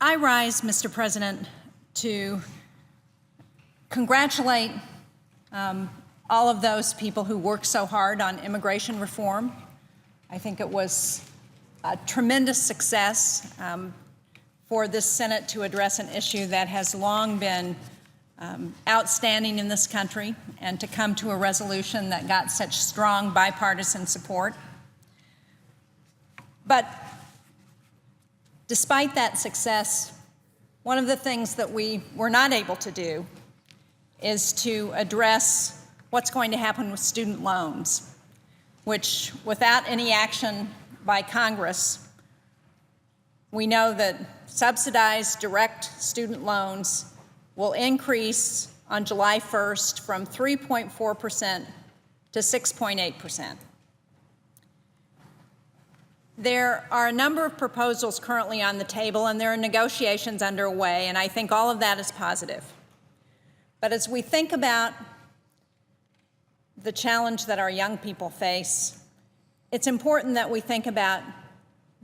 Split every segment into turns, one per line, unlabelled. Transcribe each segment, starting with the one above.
I rise, Mr. President, to congratulate all of those people who worked so hard on immigration reform. I think it was a tremendous success for this Senate to address an issue that has long been outstanding in this country, and to come to a resolution that got such strong bipartisan support. But despite that success, one of the things that we were not able to do is to address what's going to happen with student loans, which, without any action by Congress, we know that subsidized direct student loans will increase on July 1st from 3.4% to 6.8%. There are a number of proposals currently on the table, and there are negotiations underway, and I think all of that is positive. But as we think about the challenge that our young people face, it's important that we think about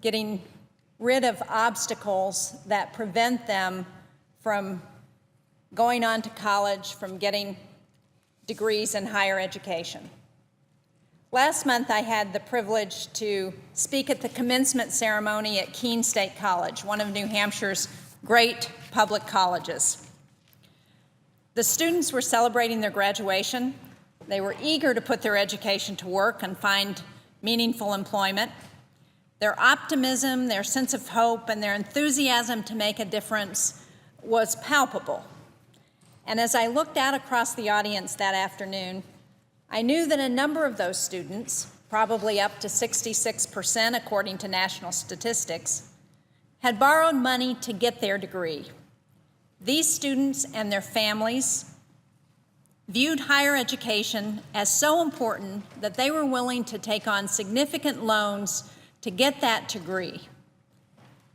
getting rid of obstacles that prevent them from going on to college, from getting degrees in higher education. Last month, I had the privilege to speak at the commencement ceremony at Keene State College, one of New Hampshire's great public colleges. The students were celebrating their graduation. They were eager to put their education to work and find meaningful employment. Their optimism, their sense of hope, and their enthusiasm to make a difference was palpable. And as I looked out across the audience that afternoon, I knew that a number of those students, probably up to 66% according to national statistics, had borrowed money to get their degree. These students and their families viewed higher education as so important that they were willing to take on significant loans to get that degree.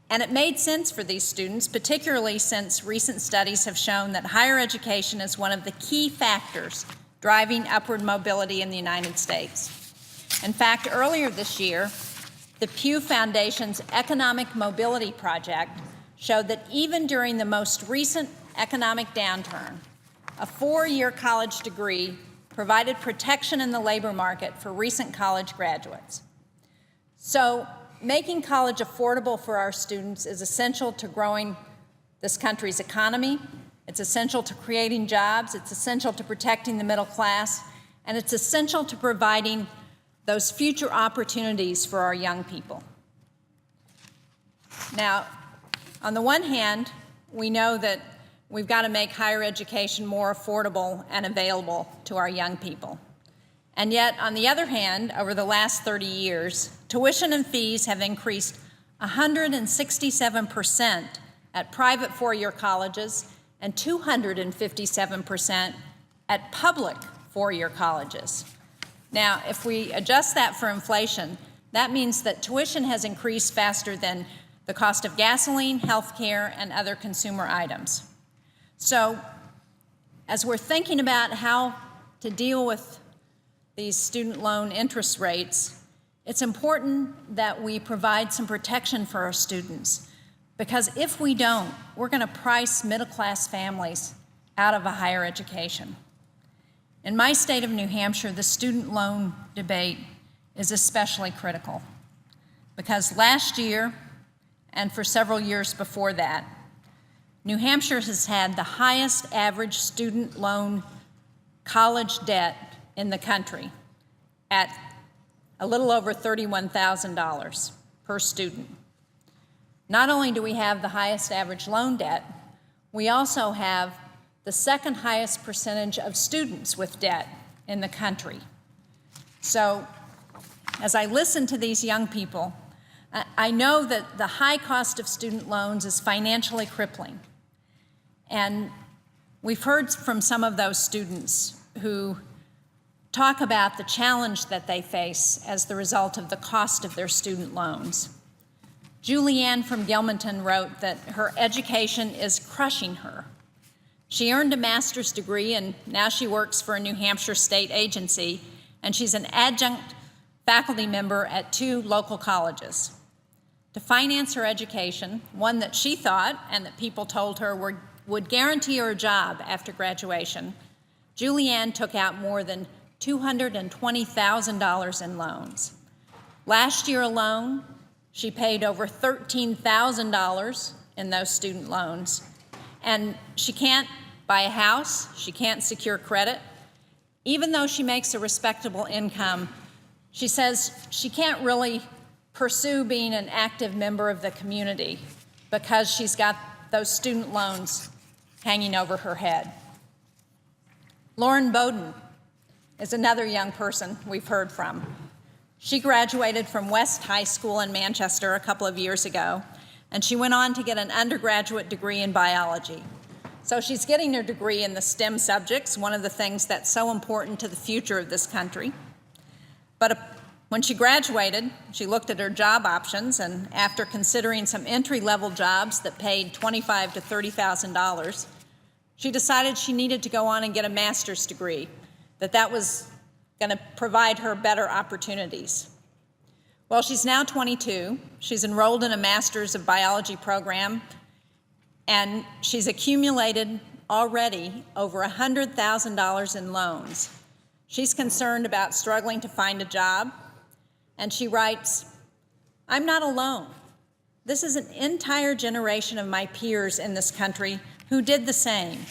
And it made sense for these students, particularly since recent studies have shown that higher education is one of the key factors driving upward mobility in the United States. In fact, earlier this year, the Pew Foundation's Economic Mobility Project showed that even during the most recent economic downturn, a 4-year college degree provided protection in the labor market for recent college graduates. So, making college affordable for our students is essential to growing this country's economy. It's essential to creating jobs. It's essential to protecting the middle class. And it's essential to providing those future opportunities for our young people. Now, on the one hand, we know that we've got to make higher education more affordable and available to our young people. And yet, on the other hand, over the last 30 years, tuition and fees have increased 167% at private 4-year colleges and 257% at public 4-year colleges. Now, if we adjust that for inflation, that means that tuition has increased faster than the cost of gasoline, health care, and other consumer items. So, as we're thinking about how to deal with these student loan interest rates, it's important that we provide some protection for our students, because if we don't, we're going to price middle-class families out of a higher education. In my state of New Hampshire, the student loan debate is especially critical, because last year, and for several years before that, New Hampshire has had the highest average student loan college debt in the country at a little over $31,000 per student. Not only do we have the highest average loan debt, we also have the second highest percentage of students with debt in the country. So, as I listen to these young people, I know that the high cost of student loans is financially crippling. And we've heard from some of those students who talk about the challenge that they face as the result of the cost of their student loans. Julianne from Gilmanton wrote that her education is crushing her. She earned a master's degree, and now she works for a New Hampshire state agency, and she's an adjunct faculty member at 2 local colleges. to finance her education, one that she thought and that people told her would guarantee her a job after graduation, Julianne took out more than $220,000 in loans. Last year alone, she paid over $13,000 in those student loans. And she can't buy a house, she can't secure credit. Even though she makes a respectable income, she says she can't really pursue being an active member of the community because she's got those student loans hanging over her head. Lauren Bowden is another young person we've heard from. She graduated from West High School in Manchester a couple of years ago, and she went on to get an undergraduate degree in biology. So she's getting her degree in the STEM subjects, one of the things that's so important to the future of this country. But when she graduated, she looked at her job options, and after considering some entry-level jobs that paid $25,000 to $30,000, she decided she needed to go on and get a master's degree, that was going to provide her better opportunities. Well, she's now 22. She's enrolled in a Master's of Biology program, and she's accumulated already over $100,000 in loans. She's concerned about struggling to find a job, and she writes, "I'm not alone. This is an entire generation of my peers in this country who did the same.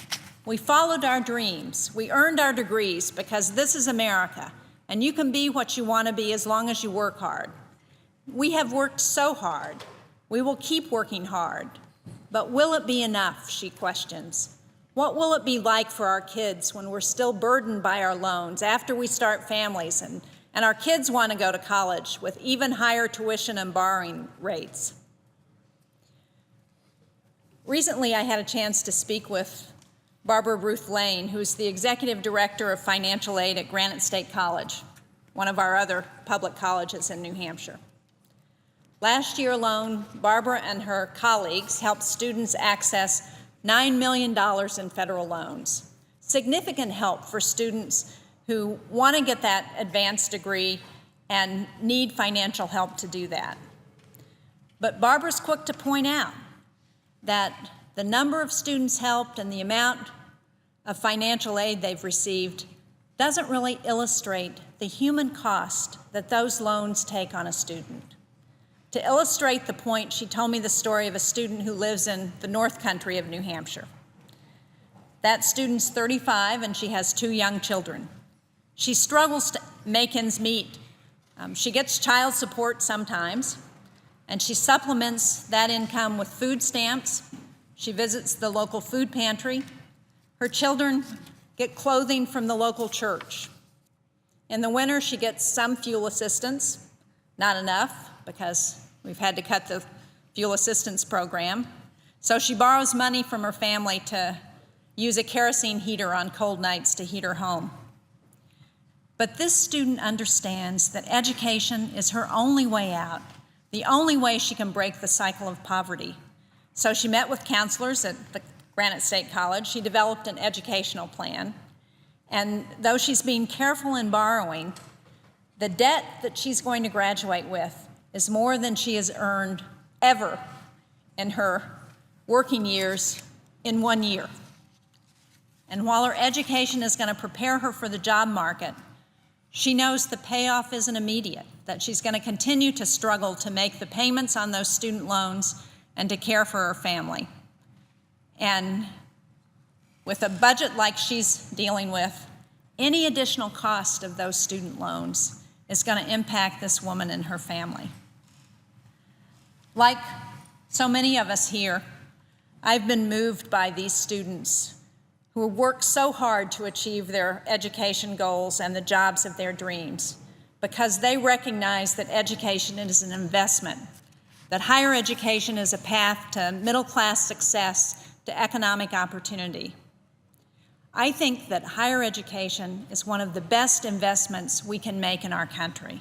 We followed our dreams. We earned our degrees because this is America, and you can be what you want to be as long as you work hard. We have worked so hard. We will keep working hard. But will it be enough?" she questions. "What will it be like for our kids when we're still burdened by our loans after we start families and our kids want to go to college with even higher tuition and borrowing rates?" Recently, I had a chance to speak with Barbara Ruth Lane, who's the Executive Director of Financial Aid at Granite State College, one of our other public colleges in New Hampshire. Last year alone, Barbara and her colleagues helped students access $9 million in federal loans. Significant help for students who want to get that advanced degree and need financial help to do that. But Barbara's quick to point out that the number of students helped and the amount of financial aid they've received doesn't really illustrate the human cost that those loans take on a student. To illustrate the point, she told me the story of a student who lives in the North Country of New Hampshire. That student's 35 and she has 2 young children. She struggles to make ends meet. She gets child support sometimes, and she supplements that income with food stamps. She visits the local food pantry. Her children get clothing from the local church. In the winter, she gets some fuel assistance, not enough because we've had to cut the fuel assistance program. So she borrows money from her family to use a kerosene heater on cold nights to heat her home. But this student understands that education is her only way out, the only way she can break the cycle of poverty. So she met with counselors at the Granite State College. She developed an educational plan. And though she's being careful in borrowing, the debt that she's going to graduate with is more than she has earned ever in her working years in 1 year. And while her education is going to prepare her for the job market, she knows the payoff isn't immediate, that she's going to continue to struggle to make the payments on those student loans and to care for her family. And with a budget like she's dealing with, any additional cost of those student loans is going to impact this woman and her family. Like so many of us here, I've been moved by these students who work so hard to achieve their education goals and the jobs of their dreams, because they recognize that education is an investment, that higher education is a path to middle-class success, to economic opportunity. I think that higher education is one of the best investments we can make in our country.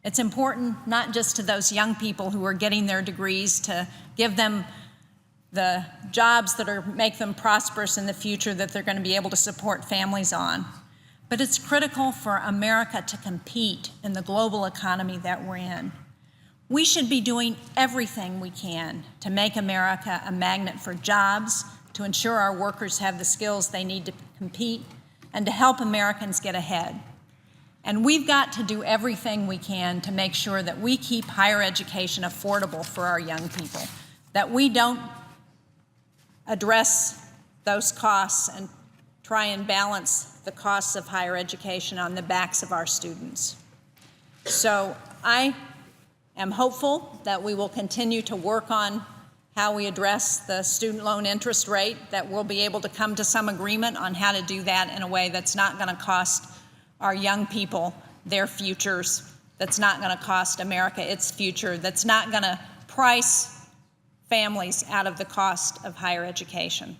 It's important not just to those young people who are getting their degrees to give them the jobs that make them prosperous in the future that they're going to be able to support families on, but it's critical for America to compete in the global economy that we're in. We should be doing everything we can to make America a magnet for jobs, to ensure our workers have the skills they need to compete, and to help Americans get ahead. And we've got to do everything we can to make sure that we keep higher education affordable for our young people, that we don't address those costs and try and balance the costs of higher education on the backs of our students. So I am hopeful that we will continue to work on how we address the student loan interest rate, that we'll be able to come to some agreement on how to do that in a way that's not going to cost our young people their futures, that's not going to cost America its future, that's not going to price families out of the cost of higher education.